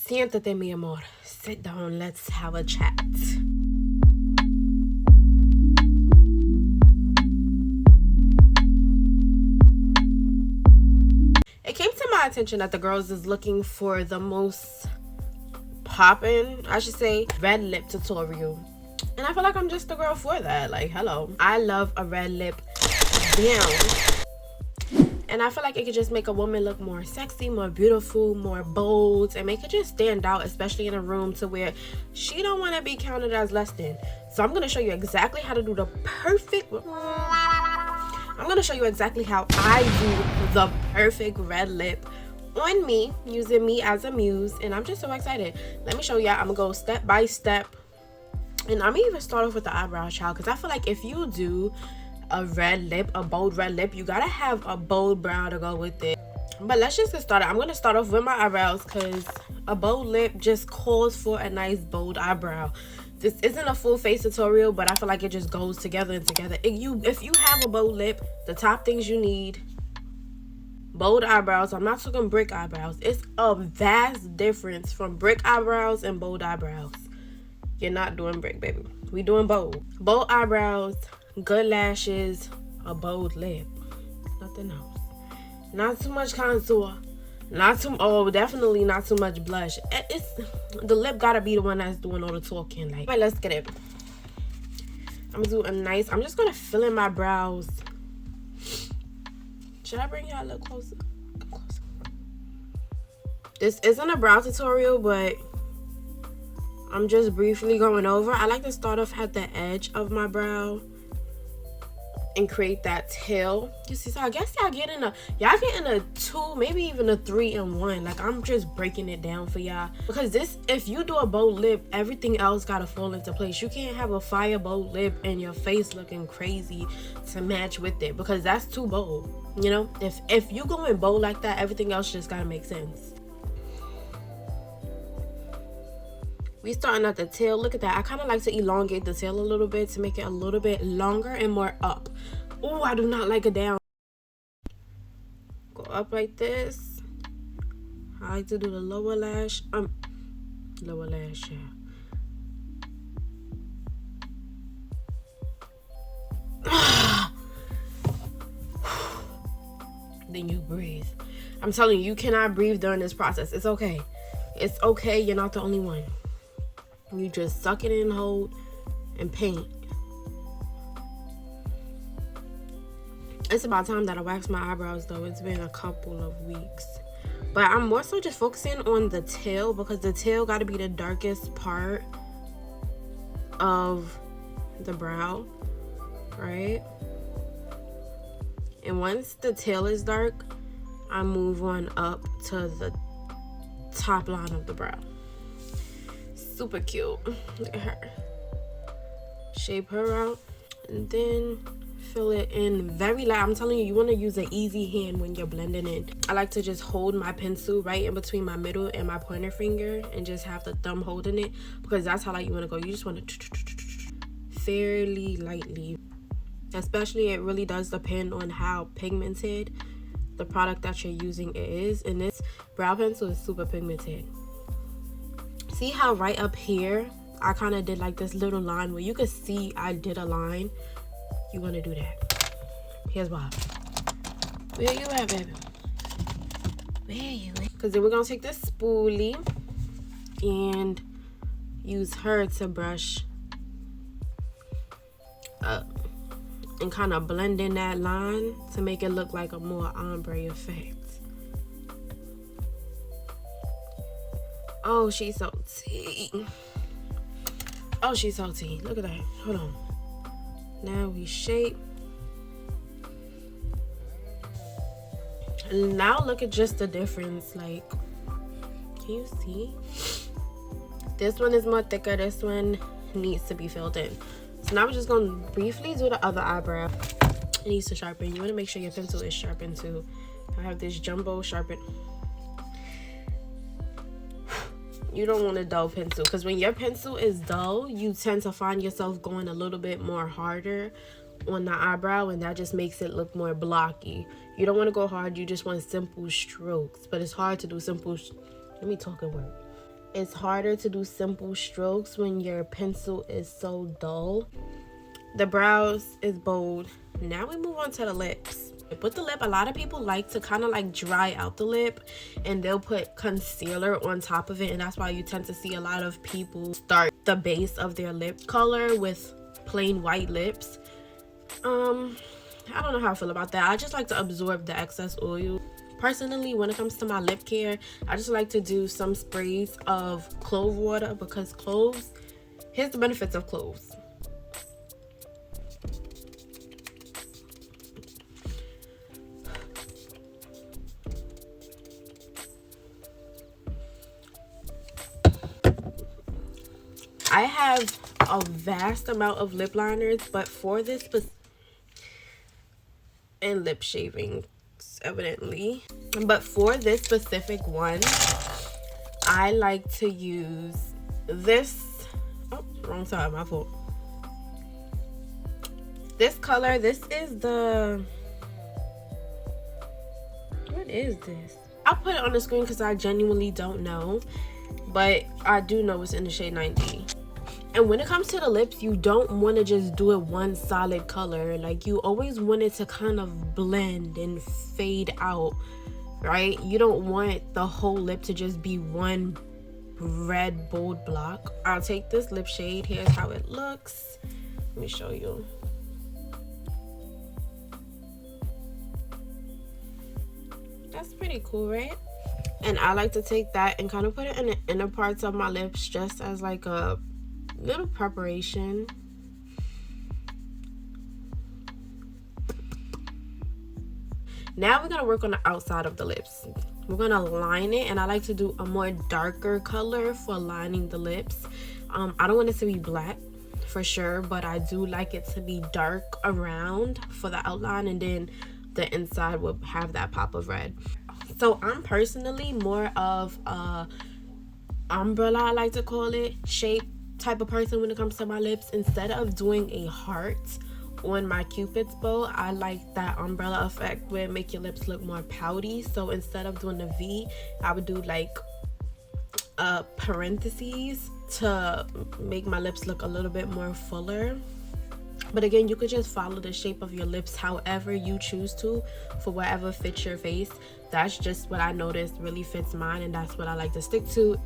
Siéntate, mi amor. Sit down, let's have a chat. It came to my attention that the girls is looking for the most poppin', I should say, red lip tutorial. And I feel like I'm just the girl for that. Like, hello. I love a red lip down. And I feel like it could just make a woman look more sexy, more beautiful, more bold, and make it just stand out, especially in a room to where she don't want to be counted as less than. So I'm going to show you exactly how to do the perfect... I'm going to show you exactly how I do the perfect red lip on me, using me as a muse. And I'm just so excited. Let me show y'all. I'm going to go step by step. And I'm going to even start off with the eyebrow, child, because I feel like if you do a red lip, a bold red lip, you gotta have a bold brow to go with it. But let's just get started. I'm gonna start off with my eyebrows because a bold lip just calls for a nice bold eyebrow. This isn't a full face tutorial, but I feel like it just goes together and together. If you have a bold lip, the top things you need: bold eyebrows. I'm not talking brick eyebrows. It's a vast difference from brick eyebrows and bold eyebrows. You're not doing brick, baby. We doing bold. Bold eyebrows, good lashes, a bold lip, nothing else. Not too much contour, definitely not too much blush. It's the lip gotta be the one that's doing all the talking. Like, all right, let's get it. I'm gonna do a nice, I'm just gonna fill in my brows. Should I bring y'all a little closer? Come closer. This isn't a brow tutorial, but I'm just briefly going over. I like to start off at the edge of my brow and create that tail. You see, so I guess y'all getting a 2, maybe even a 3 in 1. Like, I'm just breaking it down for y'all, because this, if you do a bold lip, everything else gotta fall into place. You can't have a fire bold lip and your face looking crazy to match with it, because that's too bold. You know, if you going bold like that, everything else just gotta make sense. We starting at the tail. Look at that. I kind of like to elongate the tail a little bit to make it a little bit longer and more up. Oh, I do not like it down. Go up like this. I like to do the lower lash. Lower lash, yeah. Then you breathe. I'm telling you, you cannot breathe during this process. It's okay. It's okay. You're not the only one. You just suck it in, hold, and paint. It's about time that I wax my eyebrows, though. It's been a couple of weeks. But I'm more so just focusing on the tail, because the tail got to be the darkest part of the brow, right? And once the tail is dark, I move on up to the top line of the brow. Super cute. Look at her. Shape her out and then fill it in very light. I'm telling you, you want to use an easy hand when you're blending in. I like to just hold my pencil right in between my middle and my pointer finger and just have the thumb holding it, because that's how light you want to go. You just want to fairly lightly. Especially, it really does depend on how pigmented the product that you're using is. And this brow pencil is super pigmented. See how right up here I kind of did like this little line where you could see I did a line? You want to do that. Here's why. Where you at, baby? Where you at? Because then we're going to take this spoolie and use her to brush up and kind of blend in that line to make it look like a more ombre effect. Oh, she's so tea. Oh, she's so tea. Look at that. Hold on. Now we shape. Now look at just the difference. Like, can you see? This one is more thicker. This one needs to be filled in. So now we're just going to briefly do the other eyebrow. It needs to sharpen. You want to make sure your pencil is sharpened too. I have this jumbo sharpen. You don't want a dull pencil, because when your pencil is dull, you tend to find yourself going a little bit more harder on the eyebrow, and that just makes it look more blocky. You don't want to go hard. You just want simple strokes, but it's hard to do simple. Let me talk and work. It's harder to do simple strokes when your pencil is so dull. The brows is bold. Now we move on to the lips. With the lip, a lot of people like to kind of like dry out the lip, and they'll put concealer on top of it, and that's why you tend to see a lot of people start the base of their lip color with plain white lips. I don't know how I feel about that. I just like to absorb the excess oil. Personally, when it comes to my lip care, I just like to do some sprays of clove water, because cloves, here's the benefits of cloves. I have a vast amount of lip liners, but for this and lip shaving evidently, but for this specific one, I like to use this, oh, wrong side, my fault. This color, this is the, what is this? I'll put it on the screen because I genuinely don't know, but I do know it's in the shade 90. And when it comes to the lips, you don't want to just do it one solid color. Like, you always want it to kind of blend and fade out, right? You don't want the whole lip to just be one red bold block. I'll take this lip shade. Here's how it looks. Let me show you. That's pretty cool, right? And I like to take that and kind of put it in the inner parts of my lips, just as like a little preparation. Now we're gonna work on the outside of the lips. We're gonna line it, and I like to do a more darker color for lining the lips. I don't want it to be black for sure, but I do like it to be dark around for the outline, and then the inside will have that pop of red. So I'm personally more of a umbrella, I like to call it, shape type of person when it comes to my lips. Instead of doing a heart on my cupid's bow, I like that umbrella effect where it make your lips look more pouty. So instead of doing a V, I would do like parentheses to make my lips look a little bit more fuller. But again, you could just follow the shape of your lips however you choose to, for whatever fits your face. That's just what I noticed really fits mine, and that's what I like to stick to.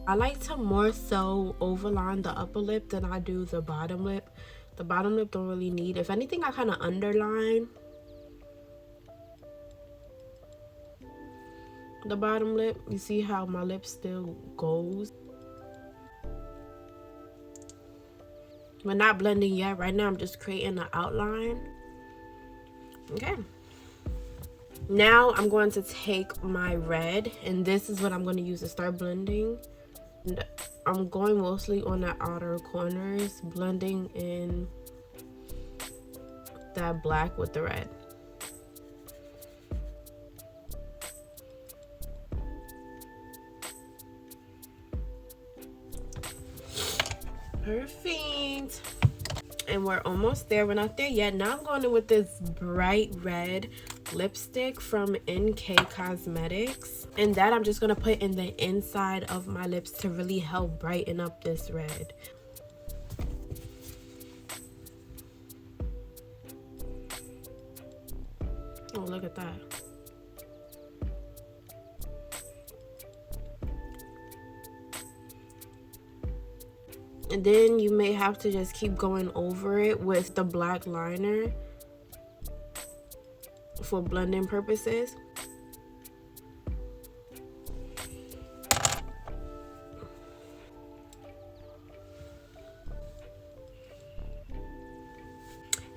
I like to more so overline the upper lip than I do the bottom lip. The bottom lip don't really need. If anything, I kind of underline the bottom lip. You see how my lip still goes? We're not blending yet. Right now I'm just creating an outline. Okay. Now I'm going to take my red, and this is what I'm going to use to start blending. And I'm going mostly on the outer corners, blending in that black with the red. Perfect. And we're almost there. We're not there yet. Now I'm going in with this bright red lipstick from NK Cosmetics, and that I'm just going to put in the inside of my lips to really help brighten up this red. Oh, look at that. And then you may have to just keep going over it with the black liner for blending purposes.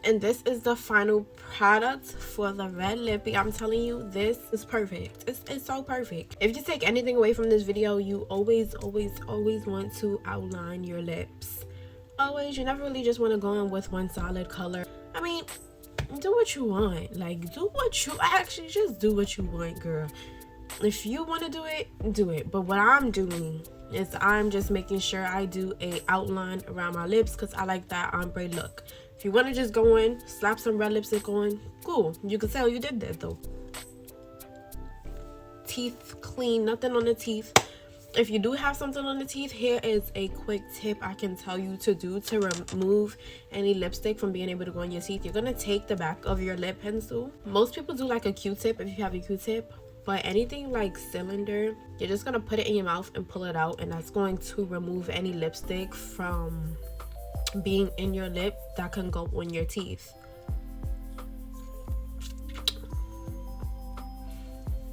And this is the final product for the red lippy. I'm telling you, this is perfect. It's so perfect. If you take anything away from this video, you always want to outline your lips. Always. You never really just want to go in with one solid color. I mean, do what you want. Like, do what you actually just do what you want, girl. If you want to do it, do it. But what I'm doing is I'm just making sure I do a outline around my lips because I like that ombre look. If you want to just go in, slap some red lipstick on, cool. You can tell you did that though. Teeth clean, nothing on the teeth. If you do have something on the teeth, here is a quick tip I can tell you to do to remove any lipstick from being able to go on your teeth. You're gonna take the back of your lip pencil. Most people do like a Q-tip if you have a Q-tip, but anything like cylinder, you're just gonna put it in your mouth and pull it out, and that's going to remove any lipstick from being in your lip that can go on your teeth.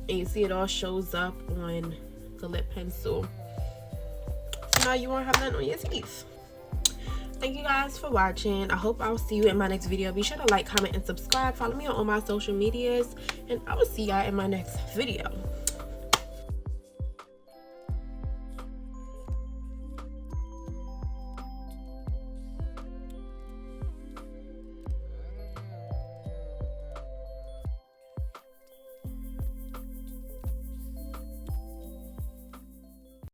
And you see it all shows up on the lip pencil. So now you won't have nothing on your teeth. Thank you guys for watching. I hope I'll see you in my next video. Be sure to like, comment, and subscribe. Follow me on all my social medias, and I will see y'all in my next video.